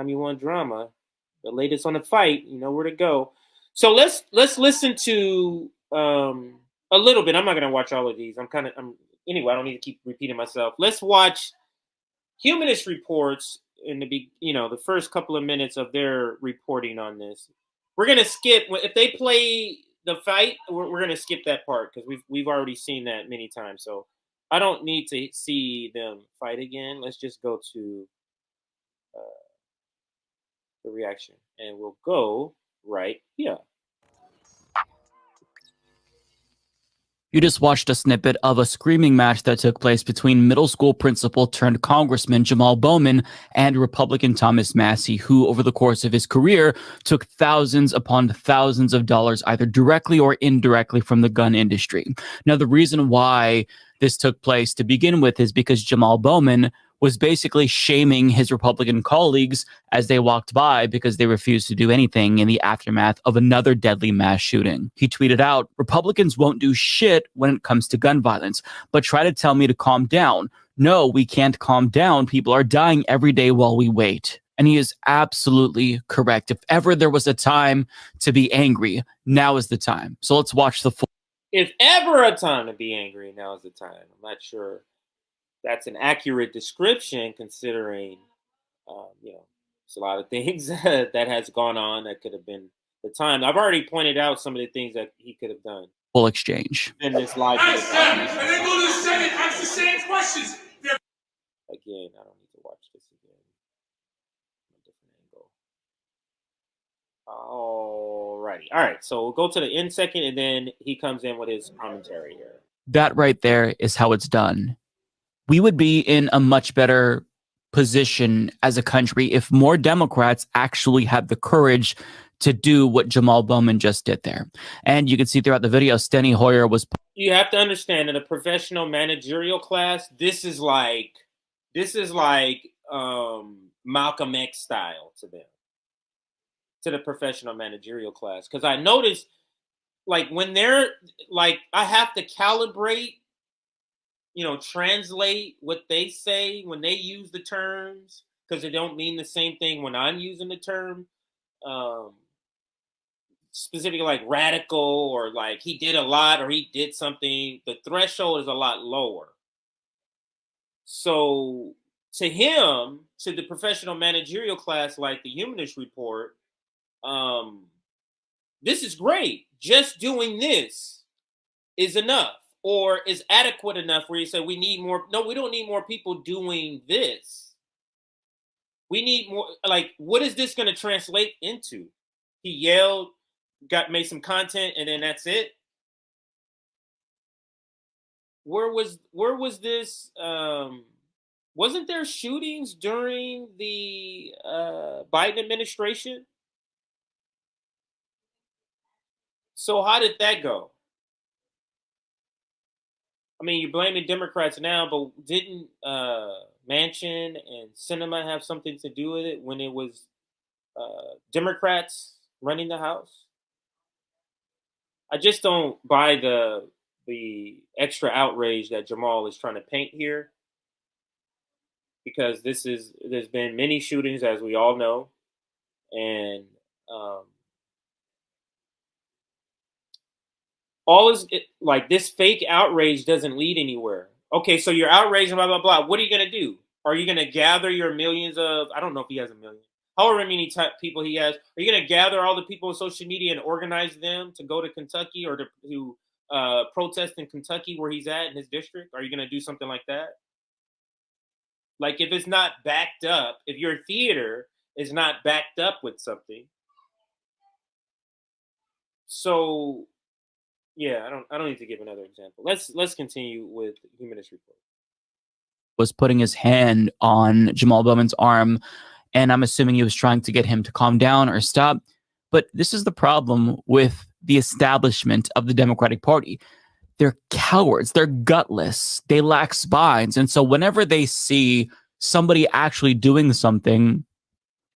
Anytime you want drama, the latest on the fight, you know where to go. So let's listen to a little bit. I'm not gonna watch all of these. Anyway. I don't need to keep repeating myself. Let's watch Humanist reports in the first couple of minutes of their reporting on this. We're gonna skip if they play the fight. We're gonna skip that part because we've already seen that many times. So I don't need to see them fight again. Let's just go to the reaction, and we'll go right here. You just watched a snippet of a screaming match that took place between middle school principal turned Congressman Jamaal Bowman and Republican Thomas Massie, who over the course of his career took thousands upon thousands of dollars either directly or indirectly from the gun industry. Now, the reason why this took place to begin with is because Jamaal Bowman was basically shaming his Republican colleagues as they walked by because they refused to do anything in the aftermath of another deadly mass shooting. He tweeted out, "Republicans won't do shit when it comes to gun violence, but try to tell me to calm down. No, we can't calm down. People are dying every day while we wait." And he is absolutely correct. If ever there was a time to be angry, now is the time. So let's watch the full. If ever a time to be angry, now is the time. I'm not sure that's an accurate description, considering, it's a lot of things that has gone on that could have been the time. I've already pointed out some of the things that he could have done. Full exchange. In this live. And then go to the Senate, ask the same questions. Again, I don't need to watch this again. A different angle. Alrighty. All right. So we'll go to the end second, and then he comes in with his commentary here. That right there is how it's done. We would be in a much better position as a country if more Democrats actually had the courage to do what Jamaal Bowman just did there. And you can see throughout the video, Steny Hoyer was... You have to understand, in a professional managerial class, this is like Malcolm X style to them, to the professional managerial class. Because I noticed, like, when they're like, I have to calibrate, translate what they say when they use the terms, because they don't mean the same thing when I'm using the term. Specifically like radical, or like he did a lot, or he did something. The threshold is a lot lower. So to him, to the professional managerial class, like the Humanist report, this is great. Just doing this is enough, or is adequate enough, where you say we need more. No, we don't need more people doing this. We need more. Like, what is this going to translate into? He yelled, made some content, and then that's it. Where was this? Wasn't there shootings during the Biden administration? So how did that go? I mean, you're blaming Democrats now, but didn't Manchin and Sinema have something to do with it when it was Democrats running the House? I just don't buy the extra outrage that Jamaal is trying to paint here, because there's been many shootings, as we all know, and like, this fake outrage doesn't lead anywhere. Okay, so you're outraged, blah, blah, blah. What are you going to do? Are you going to gather your millions of, I don't know if he has a million, however many people he has. Are you going to gather all the people on social media and organize them to go to Kentucky, or to protest in Kentucky where he's at in his district? Are you going to do something like that? Like, if it's not backed up, if your theater is not backed up with something. So, yeah, I don't need to give another example. Let's continue with the Humanist report. Was putting his hand on Jamaal Bowman's arm, and I'm assuming he was trying to get him to calm down or stop. But this is the problem with the establishment of the Democratic Party. They're cowards. They're gutless. They lack spines. And so whenever they see somebody actually doing something,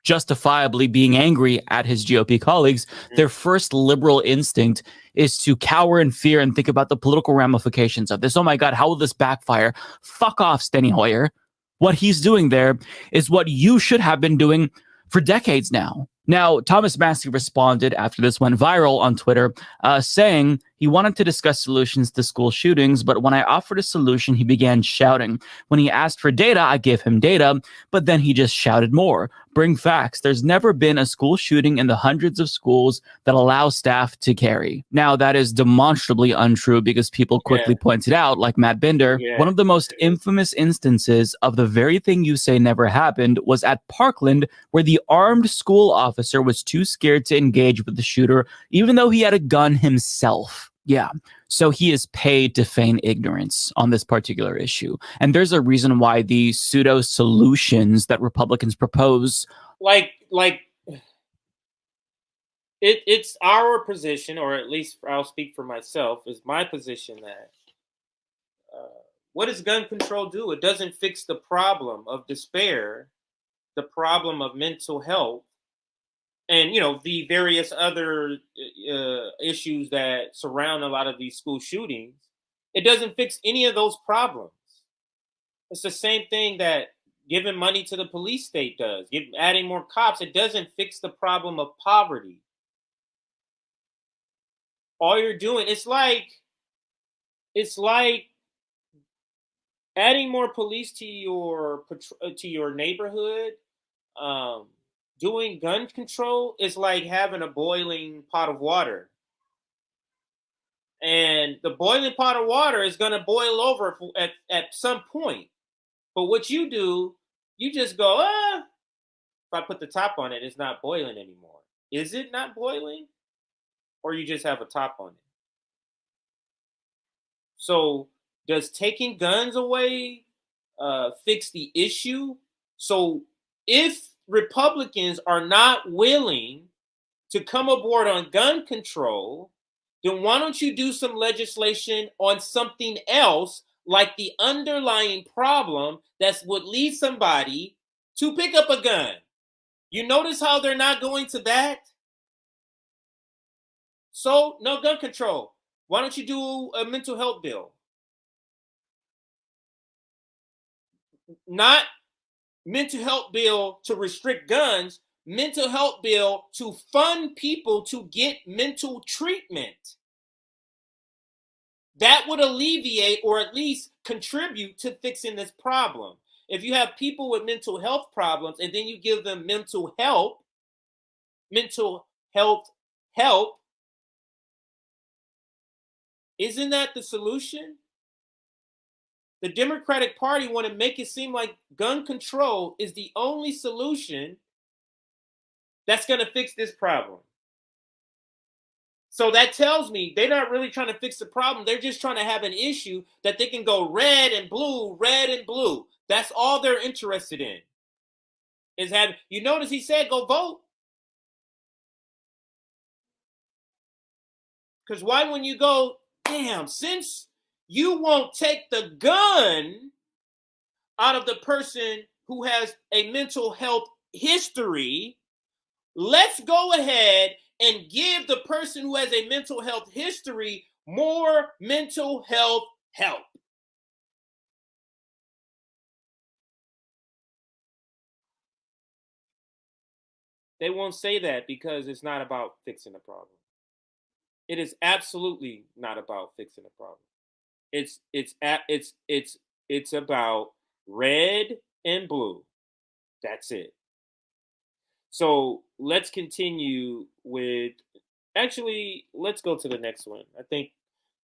justifiably being angry at his GOP colleagues, their first liberal instinct is to cower in fear and think about the political ramifications of this. Oh my God, how will this backfire? Fuck off, Steny Hoyer. What he's doing there is what you should have been doing for decades now. Now, Thomas Massie responded after this went viral on Twitter, saying he wanted to discuss solutions to school shootings, but when I offered a solution, he began shouting. When he asked for data, I gave him data, but then he just shouted more. Bring facts. There's never been a school shooting in the hundreds of schools that allow staff to carry. Now, that is demonstrably untrue because people quickly pointed out, like Matt Bender, one of the most infamous instances of the very thing you say never happened was at Parkland, where the armed school officer was too scared to engage with the shooter, even though he had a gun himself. Yeah, so he is paid to feign ignorance on this particular issue. And there's a reason why the pseudo solutions that Republicans propose, it's our position, or at least I'll speak for myself, is my position that what does gun control do? It doesn't fix the problem of despair, the problem of mental health, and the various other issues that surround a lot of these school shootings. It doesn't fix any of those problems. It's the same thing that giving money to the police state does. Adding more cops, it doesn't fix the problem of poverty. All you're doing, it's like adding more police to your neighborhood. Doing gun control is like having a boiling pot of water. And the boiling pot of water is going to boil over at some point. But what you do, you just go, if I put the top on it, it's not boiling anymore. Is it not boiling? Or you just have a top on it? So does taking guns away fix the issue? So if Republicans are not willing to come aboard on gun control, then why don't you do some legislation on something else, like the underlying problem that would lead somebody to pick up a gun? You notice how they're not going to that? So, no gun control. Why don't you do a mental health bill? Not mental health bill to restrict guns, mental health bill to fund people to get mental treatment. That would alleviate or at least contribute to fixing this problem. If you have people with mental health problems and then you give them mental health help, isn't that the solution? The Democratic Party want to make it seem like gun control is the only solution that's going to fix this problem. So that tells me they're not really trying to fix the problem. They're just trying to have an issue that they can go red and blue, red and blue. That's all they're interested in. Is having, you notice he said go vote. Because why when you go, damn, since you won't take the gun out of the person who has a mental health history, let's go ahead and give the person who has a mental health history more mental health help. They won't say that because it's not about fixing the problem. It is absolutely not about fixing the problem. It's about red and blue. That's it. So let's continue with. Actually, let's go to the next one. I think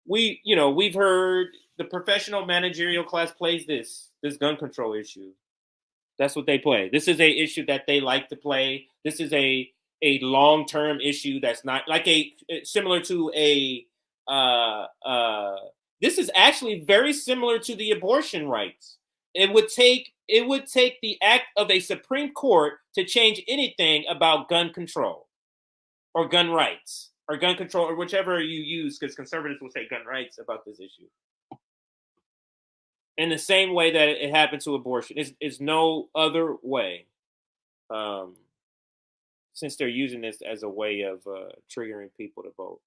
we've heard the professional managerial class plays this gun control issue. That's what they play. This is a issue that they like to play. This is a long-term issue that's not like similar to a this is actually very similar to the abortion rights. It would take the act of a Supreme Court to change anything about gun control or gun rights or gun control or whichever you use, because conservatives will say gun rights about this issue. In the same way that it happened to abortion. It's no other way. Since they're using this as a way of triggering people to vote.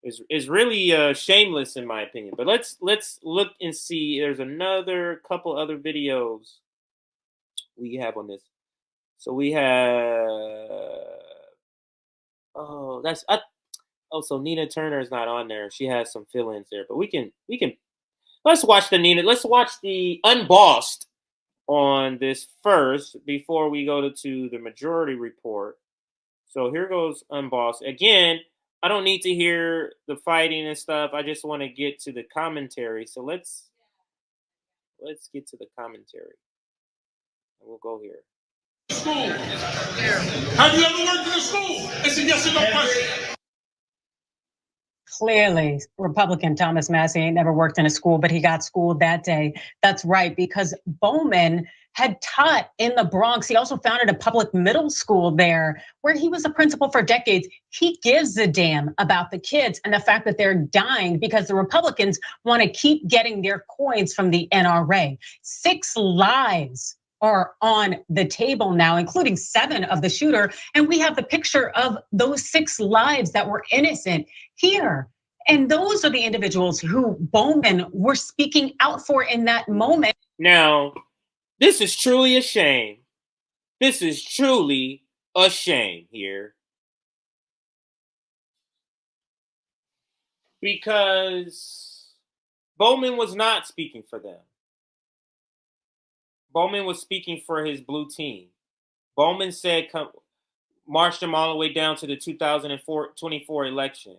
Is really shameless in my opinion. But let's look and see. There's another couple other videos we have on this. So we have so Nina Turner is not on there. She has some fill-ins there, but we can let's watch the unbossed on this first before we go to the majority report. So here goes unbossed. Again, I don't need to hear the fighting and stuff. I just want to get to the commentary. So let's get to the commentary. And we'll go here. School. Have you ever worked in a school? It's a yes or no question. Clearly, Republican Thomas Massie ain't never worked in a school, but he got schooled that day. That's right, because Bowman had taught in the Bronx. He also founded a public middle school there where he was a principal for decades. He gives a damn about the kids and the fact that they're dying because the Republicans want to keep getting their coins from the NRA. 6 lives are on the table now, including 7 of the shooter. And we have the picture of those 6 lives that were innocent here. And those are the individuals who Bowman were speaking out for in that moment. Now, this is truly a shame. This is truly a shame here. Because Bowman was not speaking for them. Bowman was speaking for his blue team. Bowman said, march them all the way down to the 2024 election.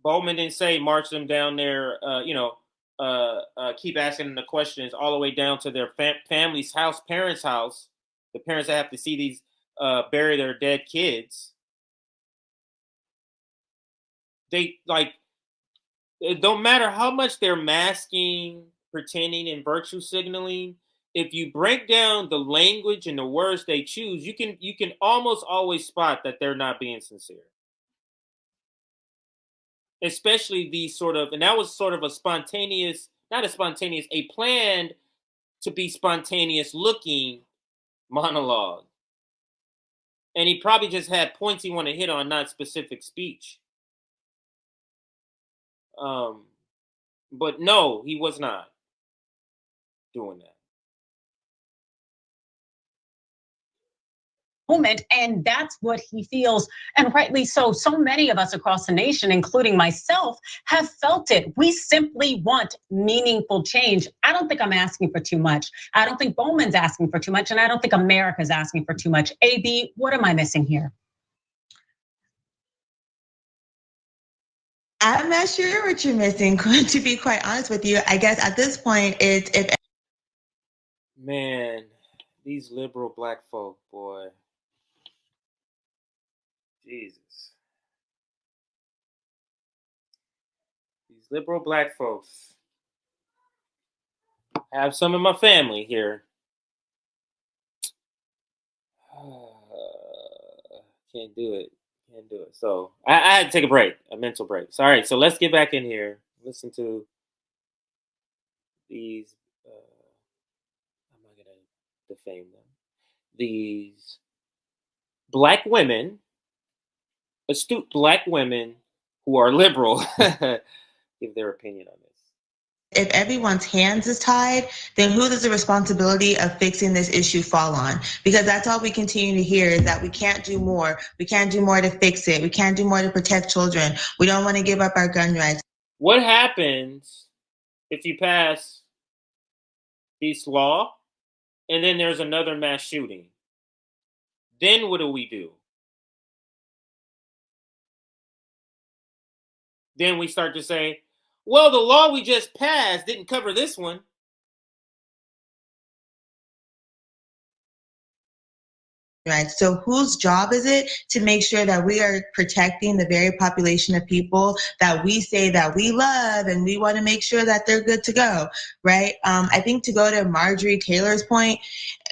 Bowman didn't say march them down there, keep asking them the questions all the way down to their family's house, parents' house, the parents that have to see these bury their dead kids. It don't matter how much they're masking, pretending, and virtue signaling. If you break down the language and the words they choose, you can almost always spot that they're not being sincere. Especially these and that was sort of a planned to be spontaneous looking monologue. And he probably just had points he wanted to hit on, not specific speech. But no, he was not doing that. Moment, and that's what he feels, and rightly so. So many of us across the nation, including myself, have felt it. We simply want meaningful change. I don't think I'm asking for too much. I don't think Bowman's asking for too much, and I don't think America's asking for too much. AB, what am I missing here? I'm not sure what you're missing, to be quite honest with you. I guess at this point, it's if. Man, these liberal black folk, boy. Jesus. These liberal black folks. I have some in my family here. Can't do it. So I had to take a break, a mental break. So, all right, so let's get back in here. Listen to these. I'm not going to defame them. These black women, astute black women who are liberal, give their opinion on this. If everyone's hands is tied, then who does the responsibility of fixing this issue fall on? Because that's all we continue to hear is that we can't do more. We can't do more to fix it. We can't do more to protect children. We don't want to give up our gun rights. What happens if you pass this law and then there's another mass shooting? Then what do we do? Then we start to say, well, the law we just passed didn't cover this one. Right. So whose job is it to make sure that we are protecting the very population of people that we say that we love and we want to make sure that they're good to go, right? I think to go to Marjorie Taylor's point,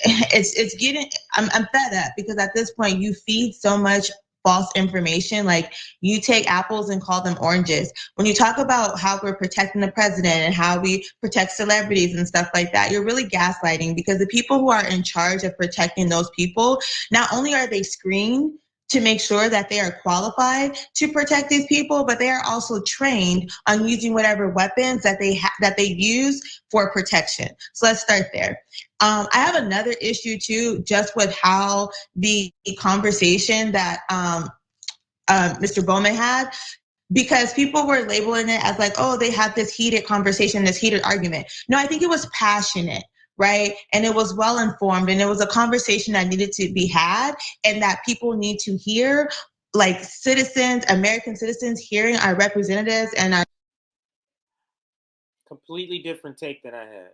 it's getting, I'm fed up because at this point you feed so much false information. Like you take apples and call them oranges. When you talk about how we're protecting the president and how we protect celebrities and stuff like that, you're really gaslighting because the people who are in charge of protecting those people, not only are they screened, to make sure that they are qualified to protect these people, but they are also trained on using whatever weapons that they use for protection. So let's start there. I have another issue too, just with how the conversation that Mr. Bowman had, because people were labeling it as like, oh, they had this heated conversation, this heated argument. No, I think it was passionate, right? And it was well informed, and it was a conversation that needed to be had and that people need to hear, like citizens, American citizens hearing our representatives and our. Completely different take than I had.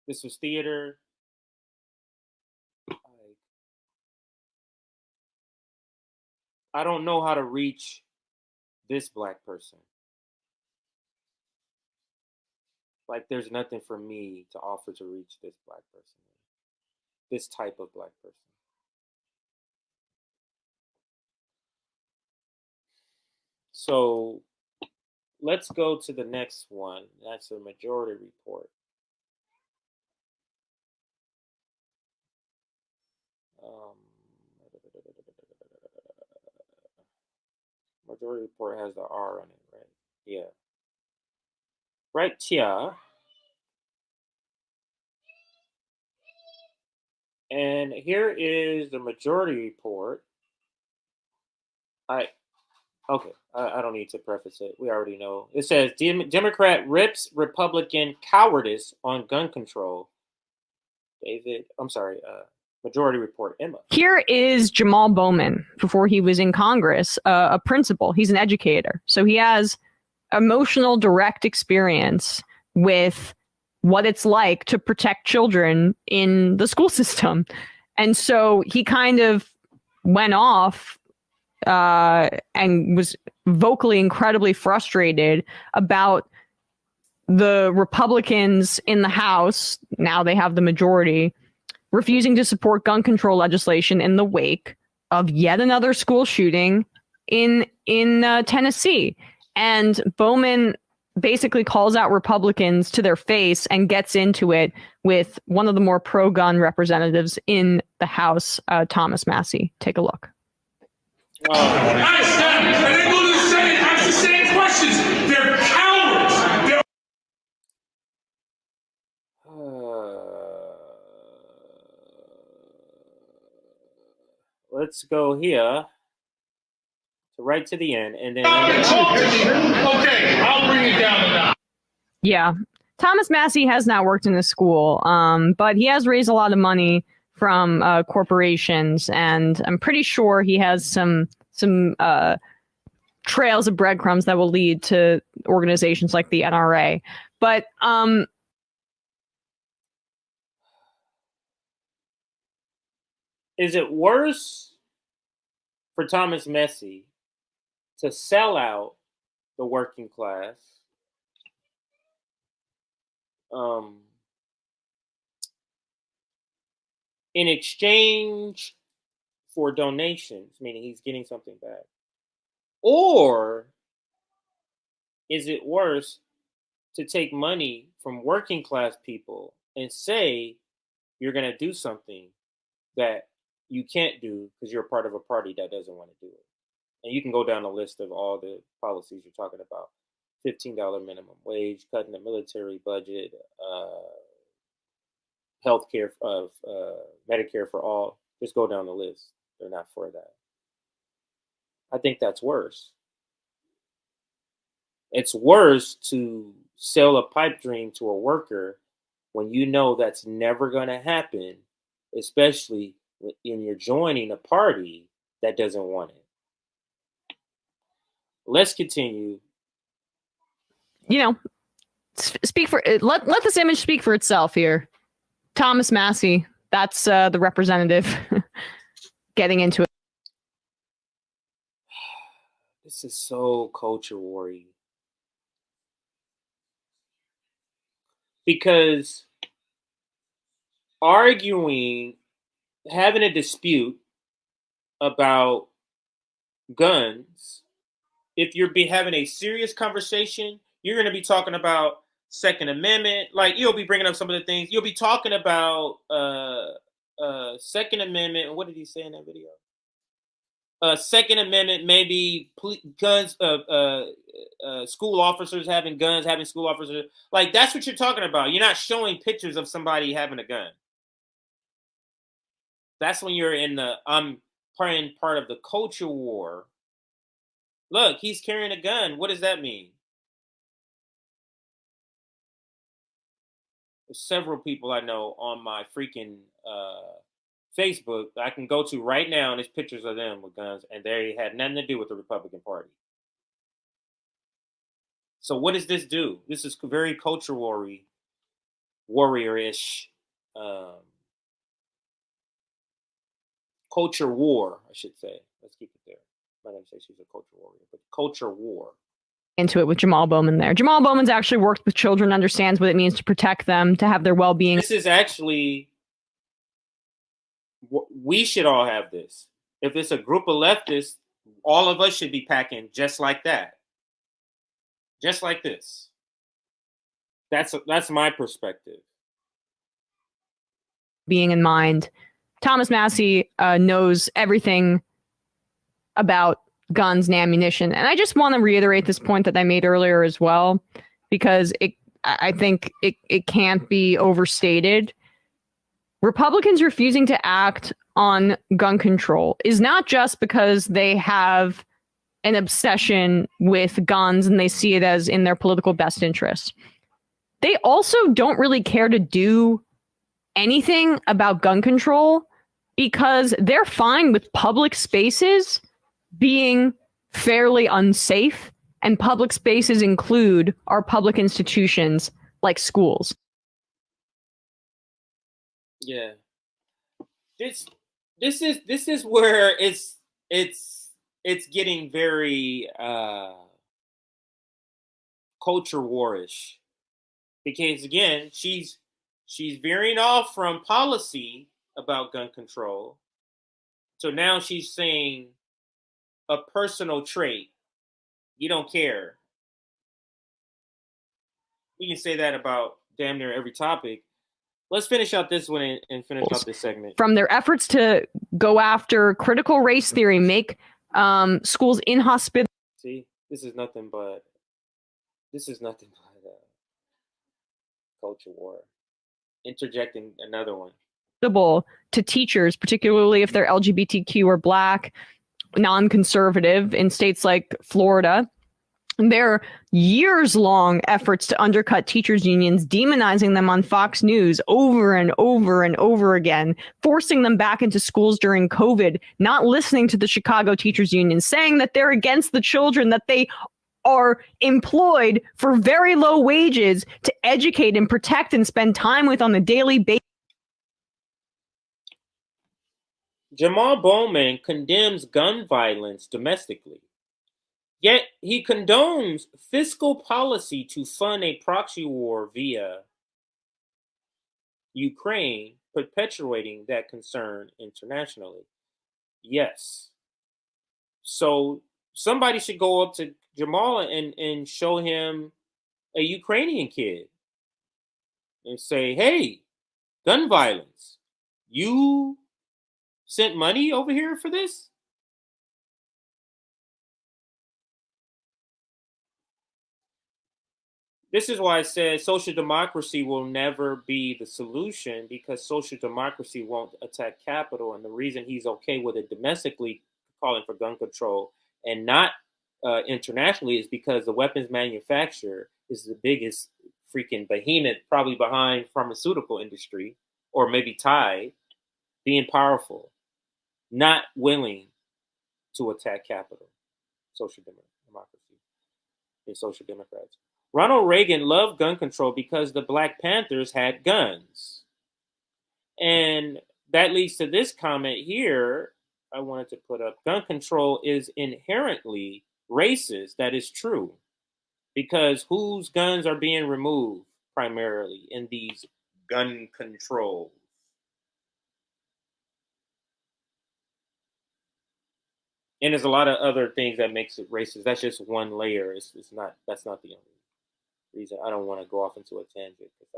This was theater. I don't know how to reach this Black person. Like, there's nothing for me to offer to reach this Black person, this type of Black person. So let's go to the next one. That's a majority report. Majority report has the R on it, right? Yeah. Right here. And here is the majority report. I don't need to preface it. We already know. It says Democrat rips Republican cowardice on gun control. Majority report, Emma. Here is Jamaal Bowman before he was in Congress, a principal. He's an educator. So he has emotional, direct experience with what it's like to protect children in the school system. And so he kind of went off and was vocally incredibly frustrated about the Republicans in the House, now they have the majority, refusing to support gun control legislation in the wake of yet another school shooting in Tennessee. And Bowman basically calls out Republicans to their face and gets into it with one of the more pro-gun representatives in the House, Thomas Massie. Take a look. I stand, and they go to the Senate and ask the same questions. They're cowards. Let's go here. Right to the end, and then. Okay, I'll bring it down to that. Yeah, Thomas Massie has not worked in a school, but he has raised a lot of money from corporations, and I'm pretty sure he has some trails of breadcrumbs that will lead to organizations like the NRA. But is it worse for Thomas Massie to sell out the working class in exchange for donations, meaning he's getting something back? Or is it worse to take money from working class people and say you're going to do something that you can't do because you're a part of a party that doesn't want to do it? And you can go down the list of all the policies you're talking about. $15 minimum wage, cutting the military budget, health care, Medicare for all. Just go down the list. They're not for that. I think that's worse. It's worse to sell a pipe dream to a worker when you know that's never going to happen, especially when you're joining a party that doesn't want it. Let's continue. You know, speak for let this image speak for itself here. Thomas Massie, that's the representative getting into it. This is so culture war-y. Because having a dispute about guns, if you're having a serious conversation, you're going to be talking about Second Amendment. Like, you'll be bringing up some of the things. You'll be talking about Second Amendment. What did he say in that video? Second Amendment, maybe guns, school officers having guns, having school officers. Like, that's what you're talking about. You're not showing pictures of somebody having a gun. That's when you're in the, I'm playing part of the culture war. Look, he's carrying a gun. What does that mean? There's several people I know on my freaking Facebook I can go to right now, and there's pictures of them with guns, and they had nothing to do with the Republican Party. So what does this do? This is very culture warrior-ish. Culture war, I should say. Let's keep it there. I'm not going to say she's a culture warrior, but culture war. Into it with Jamaal Bowman there. Jamaal Bowman's actually worked with children, understands what it means to protect them, to have their well-being. This is actually, we should all have this. If it's a group of leftists, all of us should be packing just like that. Just like this. That's my perspective. Being in mind, Thomas Massie knows everything about guns and ammunition. And I just want to reiterate this point that I made earlier as well, because I think it can't be overstated. Republicans refusing to act on gun control is not just because they have an obsession with guns and they see it as in their political best interest. They also don't really care to do anything about gun control because they're fine with public spaces being fairly unsafe, and public spaces include our public institutions like schools. Yeah. This is where it's getting very culture warish, because again, she's veering off from policy about gun control. So now she's saying a personal trait. You don't care. We can say that about damn near every topic. Let's finish out this one and finish out this segment. From their efforts to go after critical race theory, make schools inhospitable. See, this is nothing but culture war. Interjecting another one. To teachers, particularly if they're LGBTQ or Black, non-conservative in states like Florida. Their years-long efforts to undercut teachers' unions, demonizing them on Fox News over and over and over again, forcing them back into schools during COVID, not listening to the Chicago Teachers Union, saying that they're against the children, that they are employed for very low wages to educate and protect and spend time with on a daily basis. Jamaal Bowman condemns gun violence domestically, yet he condones fiscal policy to fund a proxy war via Ukraine, perpetuating that concern internationally. Yes. So somebody should go up to Jamaal and show him a Ukrainian kid and say, hey, gun violence, you sent money over here for this? This is why I said social democracy will never be the solution, because social democracy won't attack capital. And the reason he's okay with it domestically, calling for gun control, and not internationally, is because the weapons manufacturer is the biggest freaking behemoth, probably behind pharmaceutical industry, or maybe tied, being powerful, not willing to attack capital. Social democracy and social democrats. Ronald Reagan loved gun control because the Black Panthers had guns. And that leads to this comment here I wanted to put up. Gun control is inherently racist. That is true. Because whose guns are being removed primarily in these gun controls? And there's a lot of other things that makes it racist. That's just one layer. That's not the only reason. I don't want to go off into a tangent, because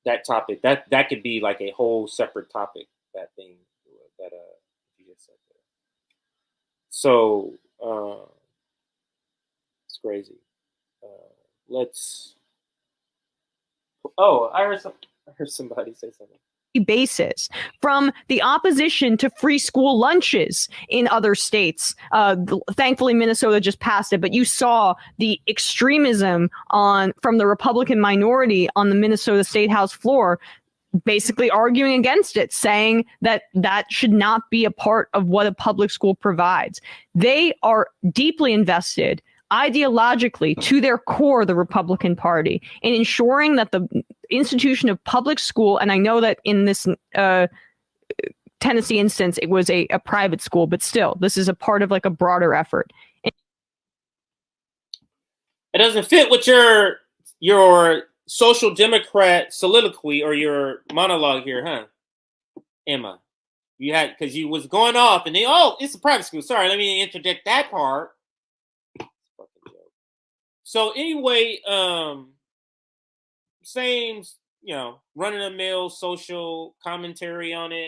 that topic that could be like a whole separate topic. That thing that you just So it's crazy. Let's. Oh, I heard somebody say something. Basis from the opposition to free school lunches in other states. Thankfully, Minnesota just passed it, but you saw the extremism from the Republican minority on the Minnesota State House floor, basically arguing against it, saying that that should not be a part of what a public school provides. They are deeply invested ideologically to their core, the Republican Party, in ensuring that the institution of public school, and I know that in this Tennessee instance, it was a private school, but still, this is a part of like a broader effort. It doesn't fit with your social democrat soliloquy or your monologue here, huh, Emma? You had, because you was going off and then, oh, it's a private school. Sorry, let me interject that part. So anyway, same, run-of-the-mill social commentary on it.